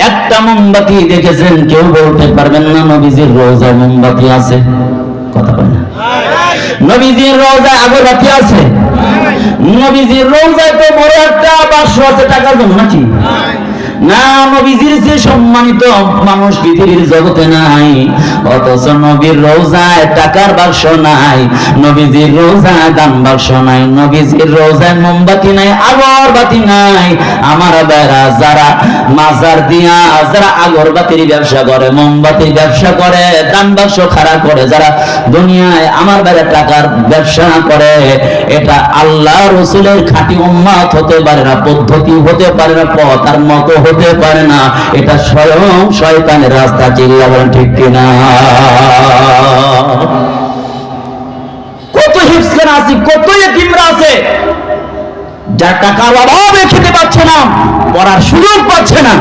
একটা মোমবাতি দেখেছেন? কেউ বলতে পারবেন না নবীজির রোজায় মোমবাতি আছে? কথা বলেন না। নবীজির রোজায় আগরবাতি আছে? নবীজির রোজায় তো বড় একটা বাক্স আছে টাকার জন্য নাকি? না, নবীজির যে সম্মানিত মানুষ পৃথিবীর জগতে নাই, অথচ নবীর রোজায় টাকার বাক্স নাই, নবীজির রোজায় দান বাক্স নাই, নবীজির রোজায় মোমবাতি নাই, আগরবাতি নাই। আমার বেড়া যারা মাজার দিয়া যারা আগরবাতির ব্যবসা করে, মোমবাতির ব্যবসা করে, দান বাক্স খাড়া করে, যারা দুনিয়ায় আমার বেড়া টাকার ব্যবসা করে, এটা আল্লাহ রসুলের খাঁটি উম্মত হতে পারে না, পদ্ধতি হতে পারে না, পথ আর মতো হতে পারে না। এটা স্বয়ং শয়তানের রাস্তা। চিল্লা বলেন ঠিক কিনা? কত হিফজখানা আছে, কত ইতিমরা আছে যার টাকার অভাবে খেতে পাচ্ছে না, পড়ার সুযোগ পাচ্ছে না।